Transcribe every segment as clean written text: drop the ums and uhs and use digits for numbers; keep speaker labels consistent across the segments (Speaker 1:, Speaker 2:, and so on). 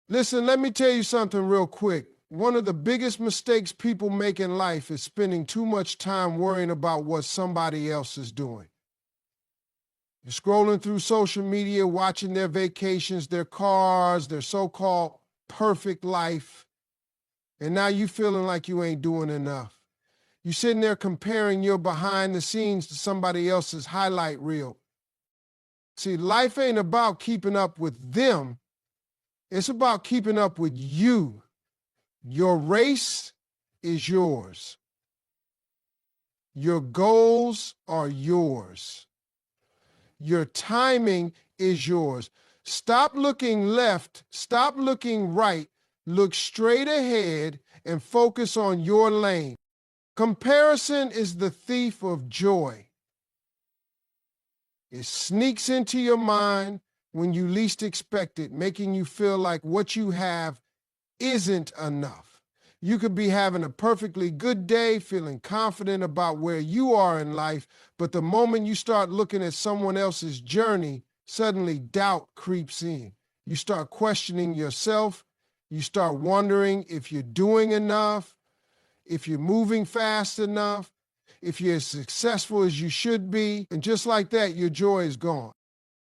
Speaker 1: Listen, let me tell you something real quick. One of the biggest mistakes people make in life is spending too much time worrying about what somebody else is doing. You're scrolling through social media, watching their vacations, their cars, their so-called perfect life, and now you feeling like you ain't doing enough. You're sitting there comparing your behind the scenes to somebody else's highlight reel. See, life ain't about keeping up with them. It's about keeping up with you. Your race is yours. Your goals are yours. Your timing is yours. Stop looking left. Stop looking right. Look straight ahead and focus on your lane. Comparison is the thief of joy. It sneaks into your mind when you least expect it, making you feel like what you have isn't enough. You could be having a perfectly good day, feeling confident about where you are in life, but the moment you start looking at someone else's journey, suddenly doubt creeps in. You start questioning yourself. You start wondering if you're doing enough, if you're moving fast enough, if you're as successful as you should be, and just like that, your joy is gone.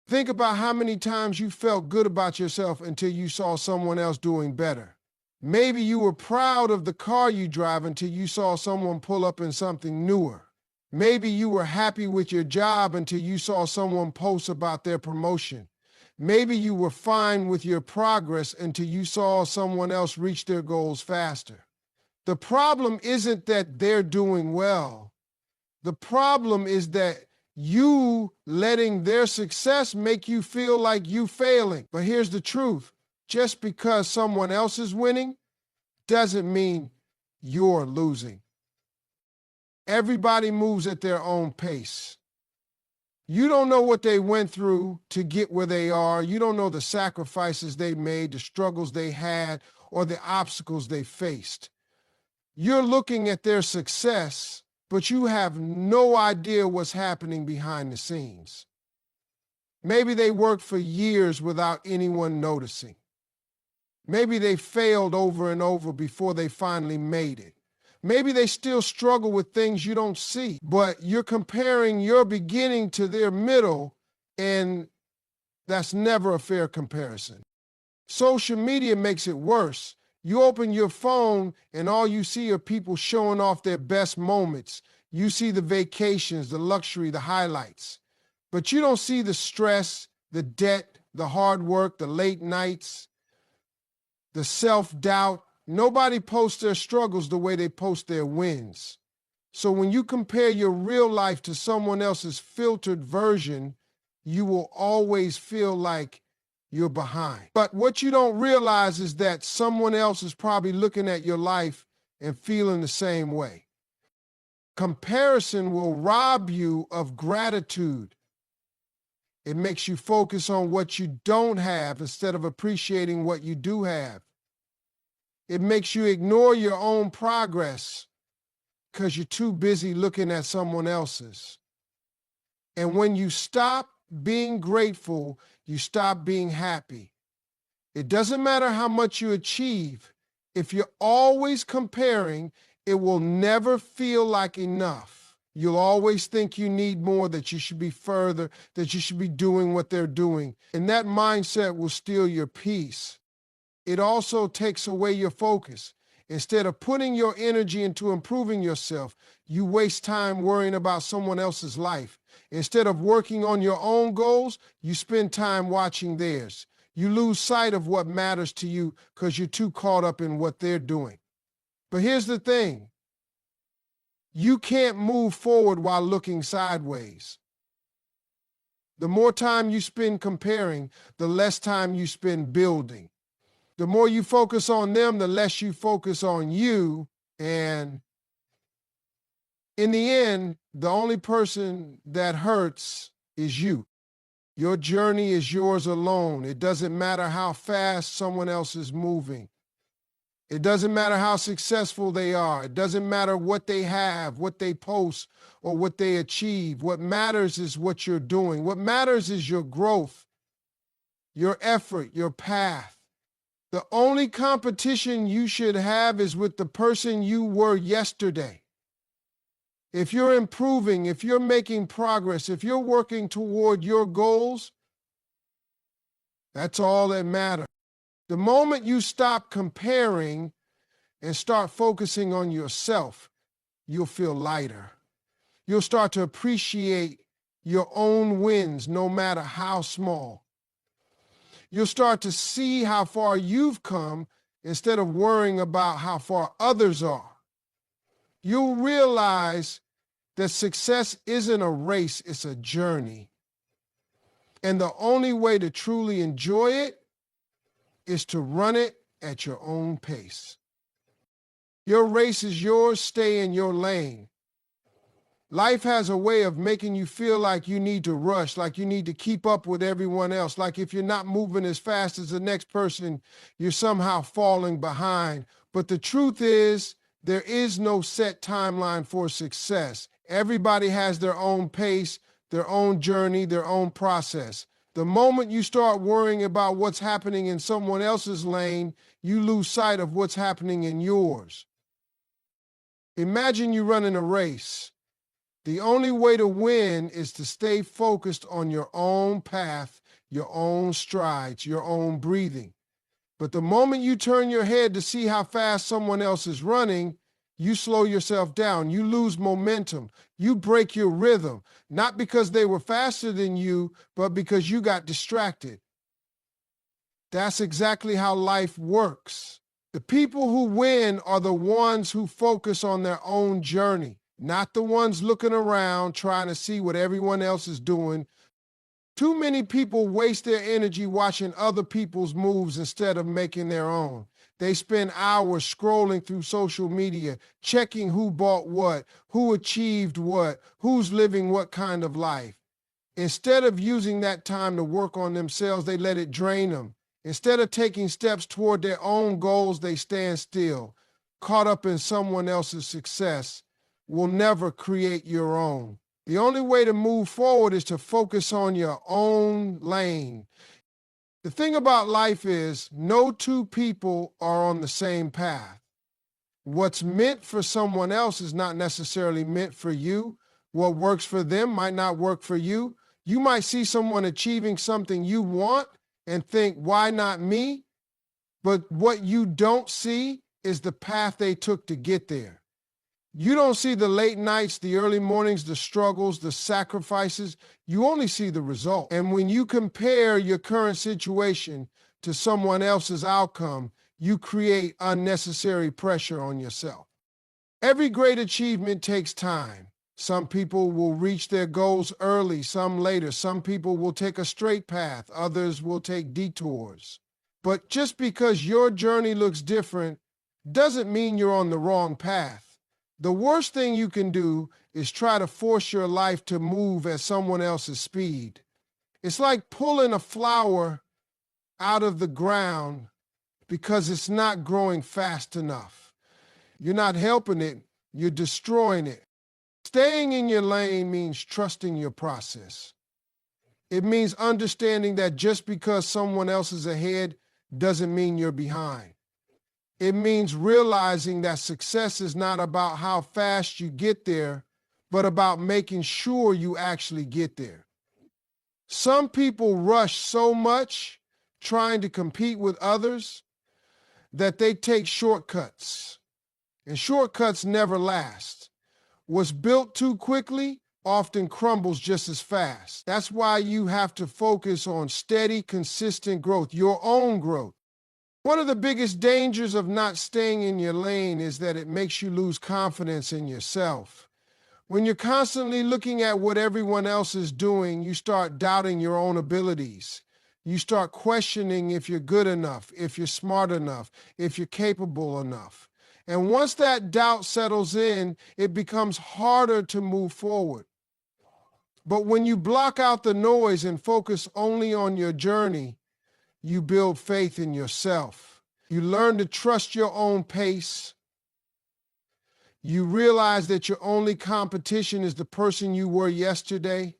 Speaker 1: Think about how many times you felt good about yourself until you saw someone else doing better. Maybe you were proud of the car you drive until you saw someone pull up in something newer. Maybe you were happy with your job until you saw someone post about their promotion. Maybe you were fine with your progress until you saw someone else reach their goals faster. The problem isn't that they're doing well. The problem is that you letting their success make you feel like you failing. But here's the truth. Just because someone else is winning doesn't mean you're losing. Everybody moves at their own pace. You don't know what they went through to get where they are. You don't know the sacrifices they made, the struggles they had, or the obstacles they faced. You're looking at their success, but you have no idea what's happening behind the scenes. Maybe they worked for years without anyone noticing. Maybe they failed over and over before they finally made it. Maybe they still struggle with things you don't see, but you're comparing your beginning to their middle, and that's never a fair comparison. Social media makes it worse. You open your phone and all you see are people showing off their best moments. You see the vacations, the luxury, the highlights. But you don't see the stress, the debt, the hard work, the late nights, the self-doubt. Nobody posts their struggles the way they post their wins. So when you compare your real life to someone else's filtered version, you will always feel like you're behind. But what you don't realize is that someone else is probably looking at your life and feeling the same way. Comparison will rob you of gratitude. It makes you focus on what you don't have instead of appreciating what you do have. It makes you ignore your own progress because you're too busy looking at someone else's. And when you stop being grateful, you stop being happy. It doesn't matter how much you achieve. If you're always comparing, it will never feel like enough. You'll always think you need more, that you should be further, that you should be doing what they're doing. And that mindset will steal your peace. It also takes away your focus. Instead of putting your energy into improving yourself, you waste time worrying about someone else's life. Instead of working on your own goals, you spend time watching theirs. You lose sight of what matters to you because you're too caught up in what they're doing. But here's the thing. You can't move forward while looking sideways. The more time you spend comparing, the less time you spend building. The more you focus on them, the less you focus on you. And in the end, the only person that hurts is you. Your journey is yours alone. It doesn't matter how fast someone else is moving. It doesn't matter how successful they are. It doesn't matter what they have, what they post, or what they achieve. What matters is what you're doing. What matters is your growth, your effort, your path. The only competition you should have is with the person you were yesterday. If you're improving, if you're making progress, if you're working toward your goals, that's all that matters. The moment you stop comparing and start focusing on yourself, you'll feel lighter. You'll start to appreciate your own wins, no matter how small. You'll start to see how far you've come instead of worrying about how far others are. You'll realize that success isn't a race, it's a journey. And the only way to truly enjoy it is to run it at your own pace. Your race is yours, stay in your lane. Life has a way of making you feel like you need to rush, like you need to keep up with everyone else, like if you're not moving as fast as the next person, you're somehow falling behind. But the truth is, there is no set timeline for success. Everybody has their own pace, their own journey, their own process. The moment you start worrying about what's happening in someone else's lane, you lose sight of what's happening in yours. Imagine you running a race. The only way to win is to stay focused on your own path, your own strides, your own breathing. But the moment you turn your head to see how fast someone else is running, you slow yourself down. You lose momentum. You break your rhythm, not because they were faster than you, but because you got distracted. That's exactly how life works. The people who win are the ones who focus on their own journey, not the ones looking around trying to see what everyone else is doing. Too many people waste their energy watching other people's moves instead of making their own. They spend hours scrolling through social media, checking who bought what, who achieved what, who's living what kind of life. Instead of using that time to work on themselves, they let it drain them. Instead of taking steps toward their own goals, they stand still, caught up in someone else's success. Will never create your own. The only way to move forward is to focus on your own lane. The thing about life is, no two people are on the same path. What's meant for someone else is not necessarily meant for you. What works for them might not work for you. You might see someone achieving something you want and think, why not me? But what you don't see is the path they took to get there. You don't see the late nights, the early mornings, the struggles, the sacrifices. You only see the result. And when you compare your current situation to someone else's outcome, you create unnecessary pressure on yourself. Every great achievement takes time. Some people will reach their goals early, some later. Some people will take a straight path. Others will take detours. But just because your journey looks different doesn't mean you're on the wrong path. The worst thing you can do is try to force your life to move at someone else's speed. It's like pulling a flower out of the ground because it's not growing fast enough. You're not helping it, you're destroying it. Staying in your lane means trusting your process. It means understanding that just because someone else is ahead doesn't mean you're behind. It means realizing that success is not about how fast you get there, but about making sure you actually get there. Some people rush so much trying to compete with others that they take shortcuts, and shortcuts never last. What's built too quickly often crumbles just as fast. That's why you have to focus on steady, consistent growth, your own growth. One of the biggest dangers of not staying in your lane is that it makes you lose confidence in yourself. When you're constantly looking at what everyone else is doing, you start doubting your own abilities. You start questioning if you're good enough, if you're smart enough, if you're capable enough. And once that doubt settles in, it becomes harder to move forward. But when you block out the noise and focus only on your journey, you build faith in yourself. You learn to trust your own pace. You realize that your only competition is the person you were yesterday.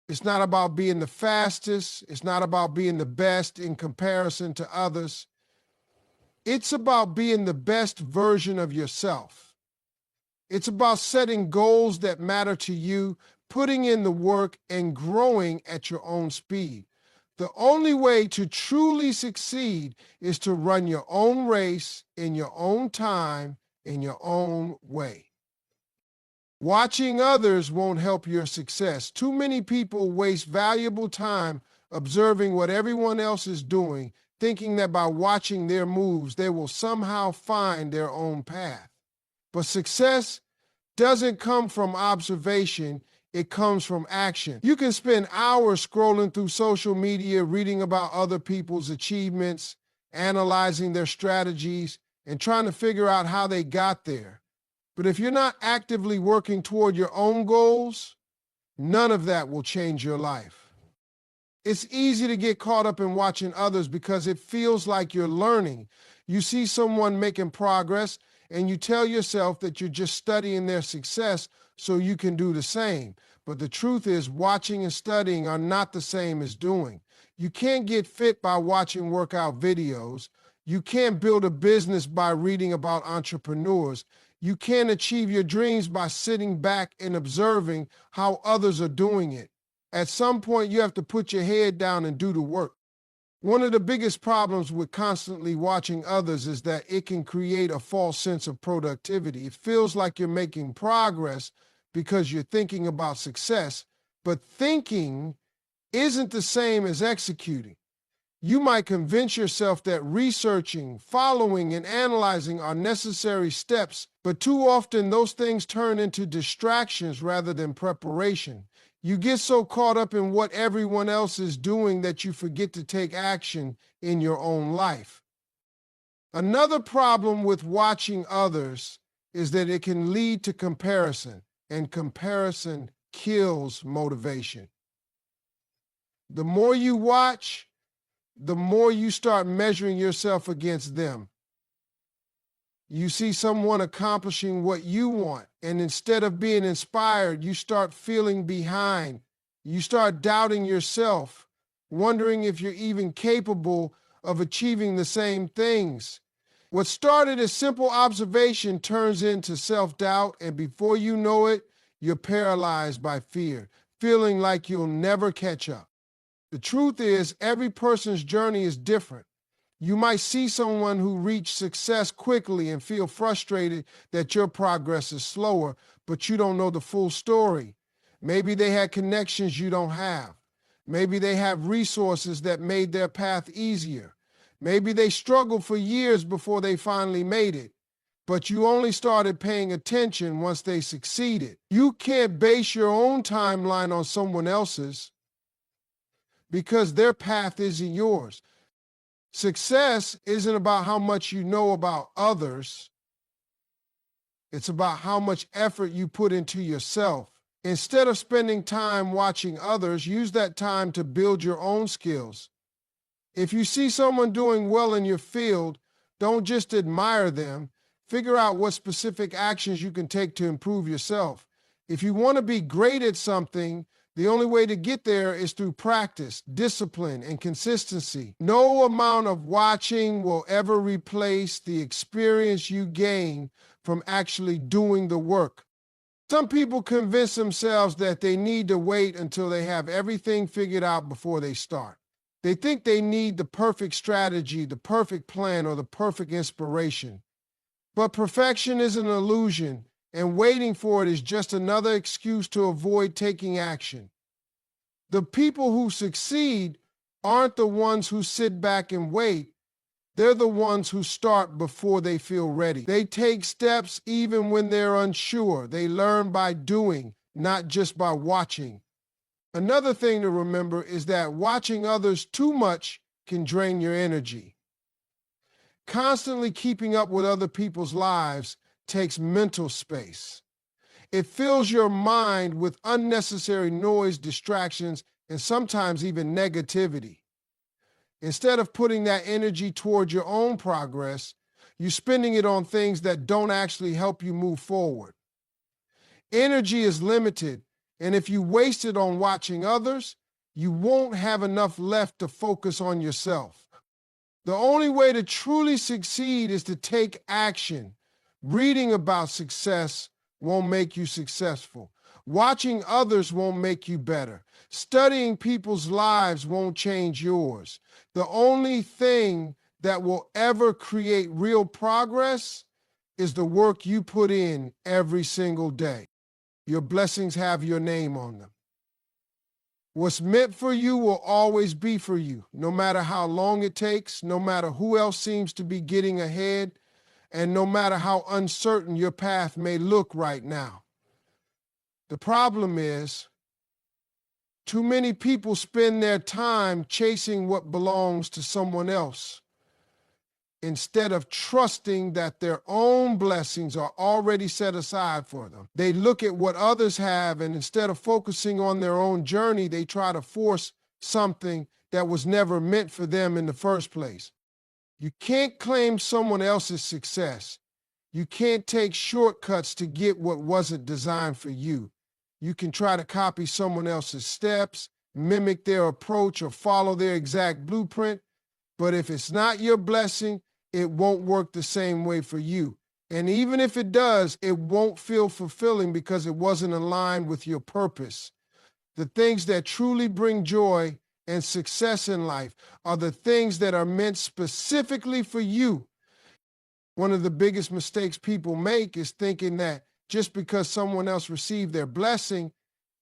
Speaker 1: It's not about being the fastest. It's not about being the best in comparison to others. It's about being the best version of yourself. It's about setting goals that matter to you, putting in the work, and growing at your own speed. The only way to truly succeed is to run your own race in your own time, in your own way. Watching others won't help your success. Too many people waste valuable time observing what everyone else is doing, thinking that by watching their moves, they will somehow find their own path. But success doesn't come from observation, it comes from action. You can spend hours scrolling through social media, reading about other people's achievements, analyzing their strategies, and trying to figure out how they got there. But if you're not actively working toward your own goals, none of that will change your life. It's easy to get caught up in watching others because it feels like you're learning. You see someone making progress and you tell yourself that you're just studying their success so you can do the same. But the truth is, watching and studying are not the same as doing. You can't get fit by watching workout videos. You can't build a business by reading about entrepreneurs. You can't achieve your dreams by sitting back and observing how others are doing it. At some point, you have to put your head down and do the work. One of the biggest problems with constantly watching others is that it can create a false sense of productivity. It feels like you're making progress because you're thinking about success, but thinking isn't the same as executing. You might convince yourself that researching, following, and analyzing are necessary steps, but too often those things turn into distractions rather than preparation. You get so caught up in what everyone else is doing that you forget to take action in your own life. Another problem with watching others is that it can lead to comparison, and comparison kills motivation. The more you watch, the more you start measuring yourself against them. You see someone accomplishing what you want, and instead of being inspired, you start feeling behind. You start doubting yourself, wondering if you're even capable of achieving the same things. What started as simple observation turns into self-doubt, and before you know it, you're paralyzed by fear, feeling like you'll never catch up. The truth is, every person's journey is different. You might see someone who reached success quickly and feel frustrated that your progress is slower, but you don't know the full story. Maybe they had connections you don't have. Maybe they have resources that made their path easier. Maybe they struggled for years before they finally made it, but you only started paying attention once they succeeded. You can't base your own timeline on someone else's because their path isn't yours. Success isn't about how much you know about others. It's about how much effort you put into yourself. Instead of spending time watching others, use that time to build your own skills. If you see someone doing well in your field, don't just admire them. Figure out what specific actions you can take to improve yourself. If you want to be great at something, the only way to get there is through practice, discipline, and consistency. No amount of watching will ever replace the experience you gain from actually doing the work. Some people convince themselves that they need to wait until they have everything figured out before they start. They think they need the perfect strategy, the perfect plan, or the perfect inspiration. But perfection is an illusion, and waiting for it is just another excuse to avoid taking action. The people who succeed aren't the ones who sit back and wait. They're the ones who start before they feel ready. They take steps even when they're unsure. They learn by doing, not just by watching. Another thing to remember is that watching others too much can drain your energy. Constantly keeping up with other people's lives takes mental space. It fills your mind with unnecessary noise, distractions, and sometimes even negativity. Instead of putting that energy toward your own progress, you're spending it on things that don't actually help you move forward. Energy is limited, and if you waste it on watching others, you won't have enough left to focus on yourself. The only way to truly succeed is to take action. Reading about success won't make you successful. Watching others won't make you better. Studying people's lives won't change yours. The only thing that will ever create real progress is the work you put in every single day. Your blessings have your name on them. What's meant for you will always be for you, no matter how long it takes, no matter who else seems to be getting ahead, and no matter how uncertain your path may look right now. The problem is, too many people spend their time chasing what belongs to someone else instead of trusting that their own blessings are already set aside for them. They look at what others have, and instead of focusing on their own journey, they try to force something that was never meant for them in the first place. You can't claim someone else's success. You can't take shortcuts to get what wasn't designed for you. You can try to copy someone else's steps, mimic their approach, or follow their exact blueprint, but if it's not your blessing, it won't work the same way for you. And even if it does, it won't feel fulfilling because it wasn't aligned with your purpose. The things that truly bring joy and success in life are the things that are meant specifically for you. One of the biggest mistakes people make is thinking that just because someone else received their blessing,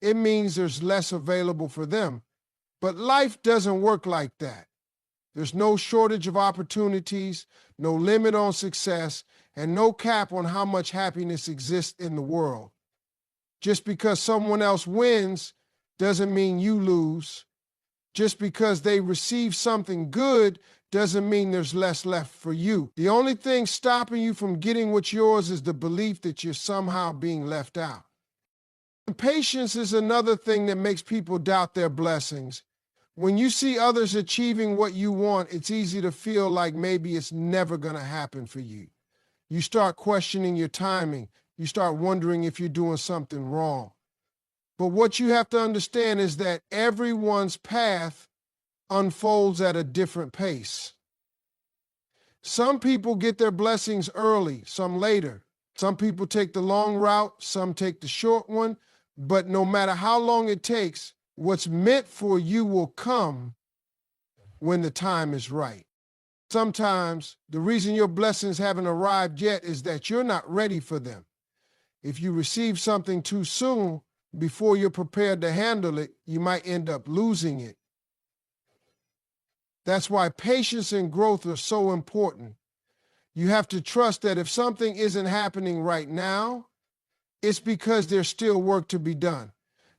Speaker 1: it means there's less available for them. But life doesn't work like that. There's no shortage of opportunities, no limit on success, and no cap on how much happiness exists in the world. Just because someone else wins doesn't mean you lose. Just because they receive something good doesn't mean there's less left for you. The only thing stopping you from getting what's yours is the belief that you're somehow being left out. Impatience is another thing that makes people doubt their blessings. When you see others achieving what you want, it's easy to feel like maybe it's never going to happen for you. You start questioning your timing. You start wondering if you're doing something wrong. But what you have to understand is that everyone's path unfolds at a different pace. Some people get their blessings early, some later. Some people take the long route, some take the short one. But no matter how long it takes, what's meant for you will come when the time is right. Sometimes the reason your blessings haven't arrived yet is that you're not ready for them. If you receive something too soon, before you're prepared to handle it, you might end up losing it. That's why patience and growth are so important. You have to trust that if something isn't happening right now, it's because there's still work to be done.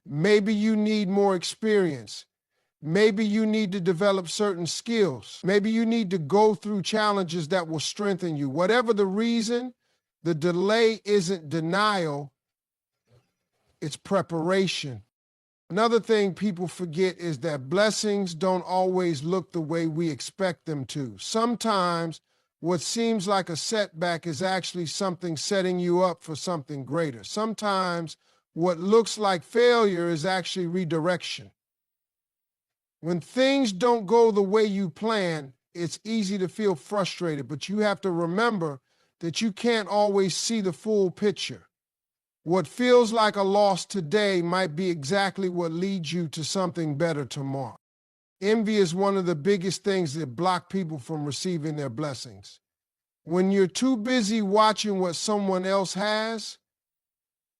Speaker 1: Maybe you need more experience. Maybe you need to develop certain skills. Maybe you need to go through challenges that will strengthen you. Whatever the reason, the delay isn't denial, it's preparation. Another thing people forget is that blessings don't always look the way we expect them to. Sometimes what seems like a setback is actually something setting you up for something greater. Sometimes what looks like failure is actually redirection. When things don't go the way you plan, it's easy to feel frustrated, but you have to remember that you can't always see the full picture. What feels like a loss today might be exactly what leads you to something better tomorrow. Envy is one of the biggest things that block people from receiving their blessings. When you're too busy watching what someone else has,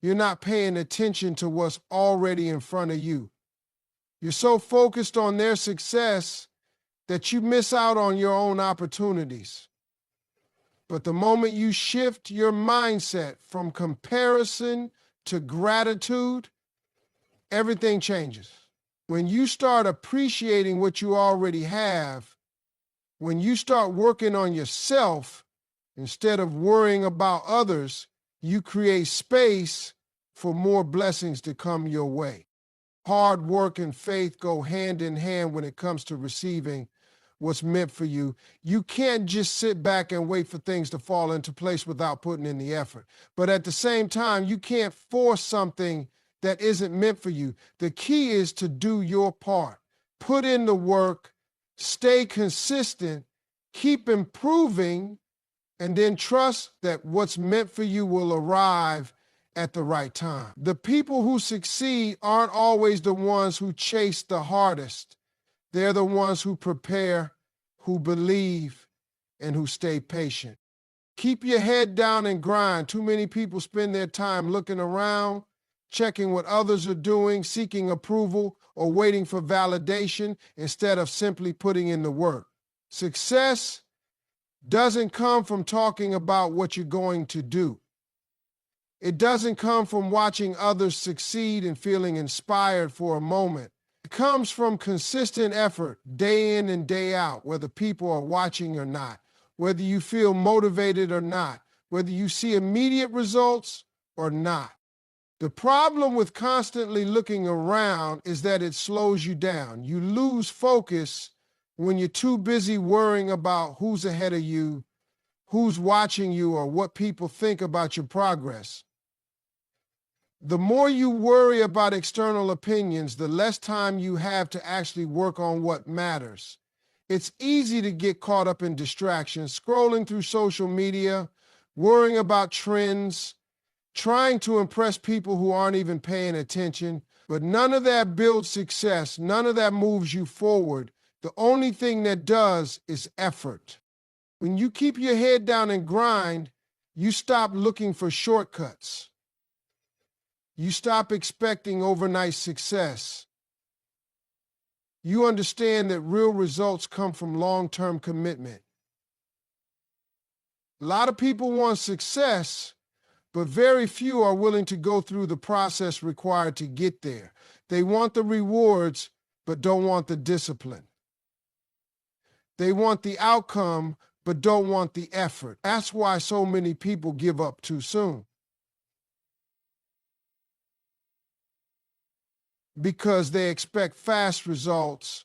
Speaker 1: you're not paying attention to what's already in front of you. You're so focused on their success that you miss out on your own opportunities. But the moment you shift your mindset from comparison to gratitude, everything changes. When you start appreciating what you already have, when you start working on yourself instead of worrying about others, you create space for more blessings to come your way. Hard work and faith go hand in hand when it comes to receiving what's meant for you. You can't just sit back and wait for things to fall into place without putting in the effort. But at the same time, you can't force something that isn't meant for you. The key is to do your part. Put in the work, stay consistent, Keep improving, and then trust that what's meant for you will arrive at the right time. The people who succeed aren't always the ones who chase the hardest. They're the ones who prepare, who believe, and who stay patient. Keep your head down and grind. Too many people spend their time looking around, checking what others are doing, seeking approval, or waiting for validation instead of simply putting in the work. Success doesn't come from talking about what you're going to do. It doesn't come from watching others succeed and feeling inspired for a moment. It comes from consistent effort, day in and day out, whether people are watching or not, whether you feel motivated or not, whether you see immediate results or not. The problem with constantly looking around is that it slows you down. You lose focus when you're too busy worrying about who's ahead of you, who's watching you, or what people think about your progress. The more you worry about external opinions, the less time you have to actually work on what matters. It's easy to get caught up in distractions, scrolling through social media, worrying about trends, trying to impress people who aren't even paying attention. But none of that builds success. None of that moves you forward. The only thing that does is effort. When you keep your head down and grind, you stop looking for shortcuts. You stop expecting overnight success. You understand that real results come from long-term commitment. A lot of people want success, but very few are willing to go through the process required to get there. They want the rewards, but don't want the discipline. They want the outcome, but don't want the effort. That's why so many people give up too soon. Because they expect fast results,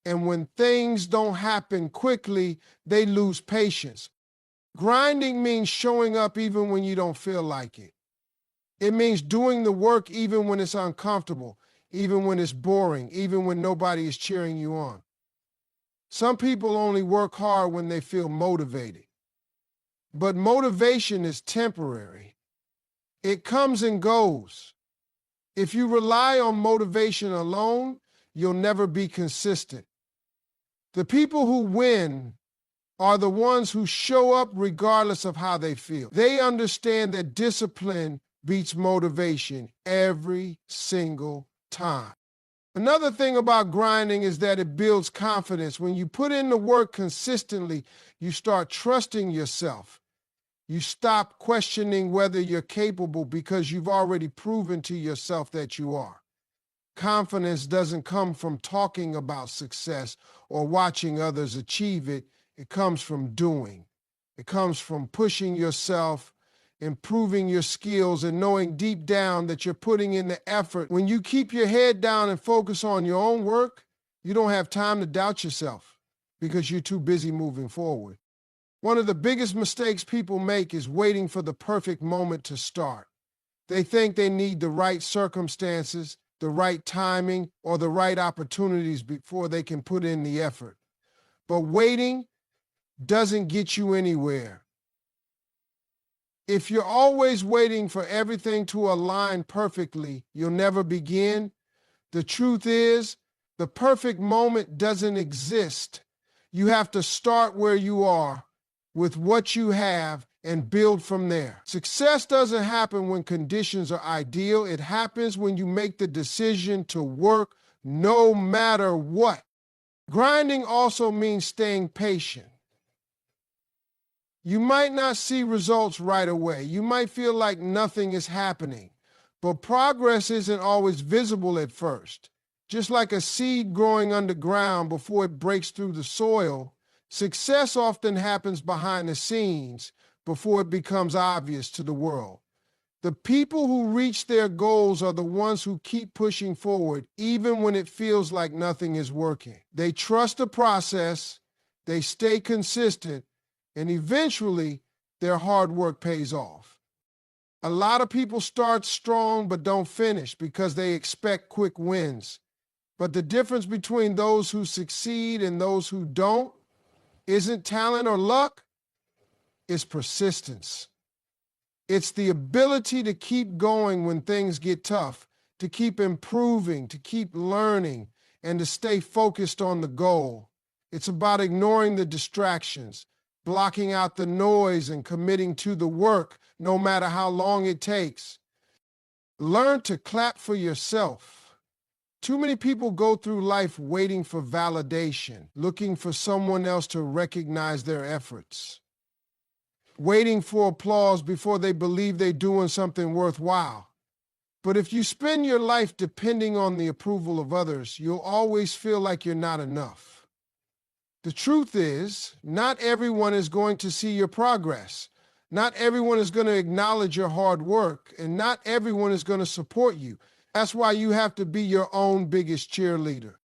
Speaker 1: and when things don't happen quickly, they lose patience. Grinding means showing up even when you don't feel like it. It means doing the work even when it's uncomfortable, even when it's boring, even when nobody is cheering you on. Some people only work hard when they feel motivated. But motivation is temporary. It comes and goes. If you rely on motivation alone, you'll never be consistent. The people who win are the ones who show up regardless of how they feel. They understand that discipline beats motivation every single time. Another thing about grinding is that it builds confidence. When you put in the work consistently, you start trusting yourself. You stop questioning whether you're capable because you've already proven to yourself that you are. Confidence doesn't come from talking about success or watching others achieve it. It comes from doing. It comes from pushing yourself, improving your skills, and knowing deep down that you're putting in the effort. When you keep your head down and focus on your own work, you don't have time to doubt yourself because you're too busy moving forward. One of the biggest mistakes people make is waiting for the perfect moment to start. They think they need the right circumstances, the right timing, or the right opportunities before they can put in the effort. But waiting doesn't get you anywhere. If you're always waiting for everything to align perfectly, you'll never begin. The truth is, the perfect moment doesn't exist. You have to start where you are, with what you have, and build from there. Success doesn't happen when conditions are ideal. It happens when you make the decision to work no matter what. Grinding also means staying patient. You might not see results right away. You might feel like nothing is happening, but progress isn't always visible at first. Just like a seed growing underground before it breaks through the soil, success often happens behind the scenes before it becomes obvious to the world. The people who reach their goals are the ones who keep pushing forward even when it feels like nothing is working. They trust the process, they stay consistent, and eventually their hard work pays off. A lot of people start strong but don't finish because they expect quick wins. But the difference between those who succeed and those who don't isn't talent or luck, it's persistence. It's the ability to keep going when things get tough, to keep improving, to keep learning, and to stay focused on the goal. It's about ignoring the distractions, blocking out the noise, and committing to the work, no matter how long it takes. Learn to clap for yourself. Too many people go through life waiting for validation, looking for someone else to recognize their efforts, waiting for applause before they believe they're doing something worthwhile. But if you spend your life depending on the approval of others, you'll always feel like you're not enough. The truth is, not everyone is going to see your progress. Not everyone is going to acknowledge your hard work, and not everyone is going to support you. That's why you have to be your own biggest cheerleader.